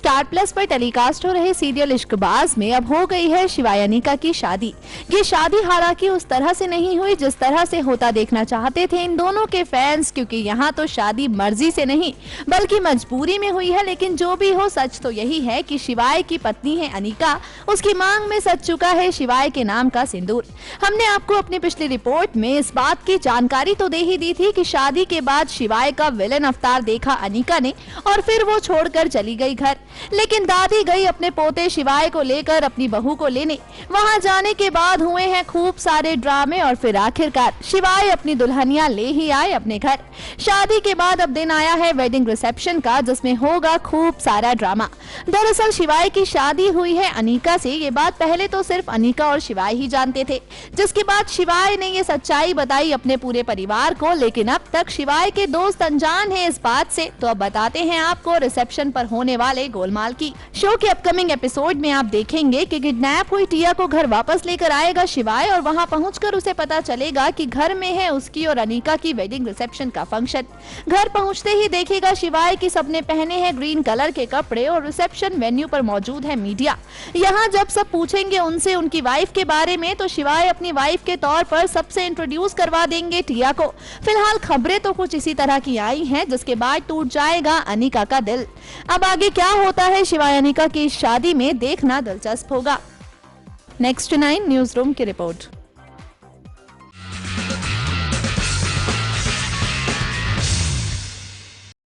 Star plus पर telecast हो रहे सीरियल इश्कबाज में अब हो गई है शिवाय अनिका की शादी। ये शादी हालांकि उस तरह से नहीं हुई जिस तरह से होता देखना चाहते थे इन दोनों के फैंस, क्योंकि यहाँ तो शादी मर्जी से नहीं बल्कि मजबूरी में हुई है। लेकिन जो भी हो, सच तो यही है कि शिवाय की पत्नी है अनिका, उसकी मांग में सज चुका है शिवाय के नाम का सिंदूर। हमने आपको अपनी पिछली रिपोर्ट में इस बात की जानकारी तो दे ही दी थी कि शादी के बाद शिवाय का विलन अवतार देखा अनिका ने और फिर वो छोड़कर चली गई घर। लेकिन दादी गई अपने पोते शिवाय को लेकर अपनी बहू को लेने। वहां जाने के बाद हुए हैं खूब सारे ड्रामे और फिर आखिरकार शिवाय अपनी दुल्हनिया ले ही आए अपने घर। शादी के बाद अब दिन आया है वेडिंग रिसेप्शन का, जिसमें होगा खूब सारा ड्रामा। दरअसल शिवाय की शादी हुई है अनिका से, ये बात पहले तो सिर्फ अनिका और शिवाय ही जानते थे, जिसके बाद शिवाय ने ये सच्चाई बताई अपने पूरे परिवार को। लेकिन अब तक शिवाय के दोस्त अनजान हैं इस बात से। तो अब बताते हैं आपको रिसेप्शन पर होने वाले गोलमाल की। शो के अपकमिंग एपिसोड में आप देखेंगे कि किडनैप हुई टिया को घर वापस लेकर आएगा शिवाय और वहां पहुंचकर उसे पता चलेगा कि घर में है उसकी और अनिका की वेडिंग रिसेप्शन का फंक्शन। घर पहुंचते ही देखेगा शिवाय की सबने पहने हैं ग्रीन कलर के कपड़े और रिसेप्शन वेन्यू पर मौजूद है मीडिया। यहाँ जब सब पूछेंगे उनसे उनकी वाइफ के बारे में तो शिवाय अपनी वाइफ के तौर पर सबसे इंट्रोड्यूस करवा देंगे टिया को। फिलहाल खबरें तो कुछ इसी तरह की आई हैं, जिसके बाद टूट जाएगा अनिका का दिल। अब आगे क्या होता है शिवाय अनिका की शादी में देखना दिलचस्प होगा। नेक्स्ट 9 न्यूज रूम की रिपोर्ट।